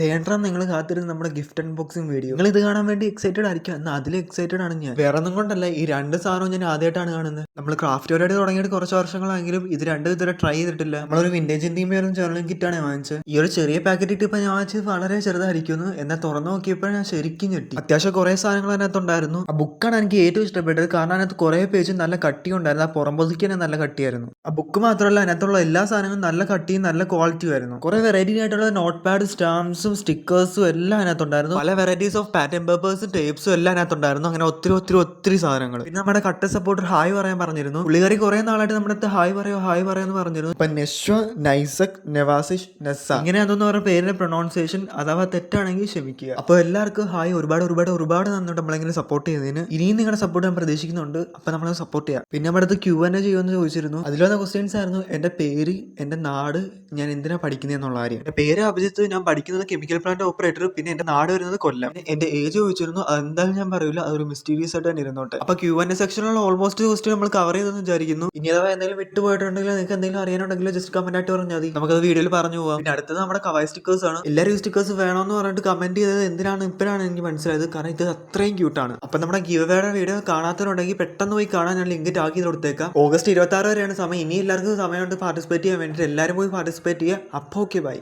ദേണ്ടാ നിങ്ങൾ കാത്തിരുന്ന് നമ്മുടെ ഗിഫ്റ്റ് അൺബോക്സിംഗ് വീഡിയോ. നിങ്ങൾ ഇത് കാണാൻ വേണ്ടി എക്സൈറ്റഡ് ആയിരിക്കും. എന്നാൽ അതിൽ എക്സൈറ്റഡ് ആണ് ഞാൻ. വേറെ ഒന്നും കൊണ്ടല്ല, ഈ രണ്ട് സാധനവും ഞാൻ ആദ്യമായിട്ടാണ് കാണുന്നത്. നമ്മൾ ക്രാഫ്റ്റ് പരിപാടി തുടങ്ങിയിട്ട് കുറച്ച് വർഷങ്ങളായെങ്കിലും ഇത് രണ്ടും ഇതുവരെ ട്രൈ ചെയ്തിട്ടില്ല. നമ്മളൊരു വിന്റേജ് തീം വരുന്ന ജേർണൽ കിറ്റാണ് വാങ്ങിച്ചത്. ഈ ഒരു ചെറിയ പാക്കറ്റ് ഇട്ടിപ്പോൾ ഞാൻ വാങ്ങിച്ചത് വളരെ ചെറുതായിരിക്കുന്നു. എന്നാൽ തുറന്നു നോക്കിയപ്പോൾ ഞാൻ ശരിക്കും ഞെട്ടി. അത്യാവശ്യം കുറേ സാധനങ്ങൾ അതിനകത്തുണ്ടായിരുന്നു. ആ ബുക്കാണ് എനിക്ക് ഏറ്റവും ഇഷ്ടപ്പെട്ടത്. കാരണം അതിനകത്ത് കുറേ പേജ് നല്ല കട്ടി ഉണ്ടായിരുന്നു. ആ പുറംപൊതിക്ക് തന്നെ നല്ല കട്ടിയായിരുന്നു. ആ ബുക്ക് മാത്രമല്ല, അതിനകത്തുള്ള എല്ലാ സാധനങ്ങളും നല്ല കട്ടിയും നല്ല ക്വാളിറ്റിയും ആയിരുന്നു. കുറെ വെറൈറ്റി ആയിട്ടുള്ള നോട്ട് പാഡ്, സ്റ്റാമ്പ്സും സ്റ്റിക്കേഴ്സും എല്ലാം അതിനകത്തുണ്ടായിരുന്നു. പല വെറൈറ്റീസ് ഓഫ് പാറ്റേൺ പേപ്പേഴ്സും ടേപ്സും എല്ലാം അതിനകത്തുണ്ടായിരുന്നു. അങ്ങനെ ഒത്തിരി ഒത്തിരി ഒത്തിരി സാധനങ്ങൾ. പിന്നെ നമ്മുടെ കട്ട സപ്പോർട്ടർ ഹായ് പറയാൻ പറഞ്ഞിരുന്നു. പുള്ളിക്കാരി കുറെ നാളായിട്ട് നമ്മുടെ അടുത്ത് ഹായ് പറയാന്ന് പറഞ്ഞിരുന്നു. ഇപ്പൊ നെശ്വ, നൈസക്, നെവാസിഷ്, നെസ്സ ഇങ്ങനെ അതൊന്നും അവരുടെ പേരിന്റെ പ്രൊണൗൺസിയേഷൻ അഥവാ തെറ്റാണെങ്കിൽ ക്ഷമിക്കുക. അപ്പോൾ എല്ലാവർക്കും ഹായ്, ഒരുപാട് ഒരുപാട് ഒരുപാട് നന്ദിയുണ്ട് നമ്മളിങ്ങനെ സപ്പോർട്ട് ചെയ്തതിന്. ഇനിയും നിങ്ങളുടെ സപ്പോർട്ട് ഞാൻ പ്രതീക്ഷിക്കുന്നുണ്ട്. അപ്പൊ നമ്മളെ സപ്പോർട്ട് ചെയ്യാം. പിന്നെ നമ്മുടെ അടുത്ത് Q&A ചെയ്യുമെന്ന് ചോദിച്ചിരുന്നു. അതിൽ വന്ന ക്വസ്റ്റ്യൻസ് ആയിരുന്നു എന്റെ പേര്, എന്റെ നാട്, ഞാൻ എന്തിനാ പഠിക്കുന്നത് എന്നുള്ള കാര്യം. എന്റെ പേര് അഭിജിത്ത്, ഞാൻ പഠിക്കുന്നത് കെമിക്കൽ പ്ലാന്റ് ഓപ്പറേറ്റർ, പിന്നെ എന്റെ നാട് വരുന്നത് കൊല്ലം. എന്റെ ഏജ് ചോദിച്ചിരുന്നു. അതെന്തായാലും ഞാൻ പറയില്ല, അതൊരു മിസ്റ്റീരിയസ് ആയിട്ട് തന്നെ ഇരുന്നോട്ടെ. അപ്പൊ Q&A സെക്ഷനിലുള്ള ഓൾമോസ്റ്റ് ക്വസ്റ്റ്യൻ നമ്മൾ കവർ ചെയ്തെന്ന് വിചാരിക്കുന്നു. ഇനി അഥവാ എന്തെങ്കിലും വിട്ടുപോയിട്ടുണ്ടെങ്കിൽ നിങ്ങൾക്ക് എന്തെങ്കിലും അറിയാനുണ്ടെങ്കിൽ ജസ്റ്റ് കമന്റ് ആയിട്ട് പറഞ്ഞാൽ മതി. നമുക്കത് വീഡിയോയിൽ പറഞ്ഞു പോകാം. പിന്നെ അടുത്തത് നമ്മുടെ കവായ് സ്റ്റിക്കേഴ്സ് ആണ്. എല്ലാവരും ഈ സ്റ്റിക്കേഴ്സ് വേണമെന്ന് പറഞ്ഞിട്ട് കമന്റ് ചെയ്തത് എന്തിനാണ് ഇപ്പോഴാണ് എനിക്ക് മനസ്സിലായത്. കാരണം ഇത് അത്രയും ക്യൂട്ടാണ്. അപ്പൊ നമ്മുടെ ഗിവ് അവേയുടെ വീഡിയോ കാണാത്തവരുണ്ടെങ്കിൽ പെട്ടെന്ന് പോയി കാണാൻ ഞാൻ ലിങ്ക് ടാഗ് ചെയ്ത് കൊടുത്തേക്കാം. ഓഗസ്റ്റ് 26 വരെയാണ് സമയം. ഇനി എല്ലാവർക്കും സമയമുണ്ട് പാർട്ടിസിപ്പേറ്റ് ചെയ്യാൻ വേണ്ടിയിട്ട്. എല്ലാവരും പോയി പാർട്ടിസിപ്പേറ്റ് ചെയ്യുക. അപ്പോൾ ഓക്കെ, ബൈ.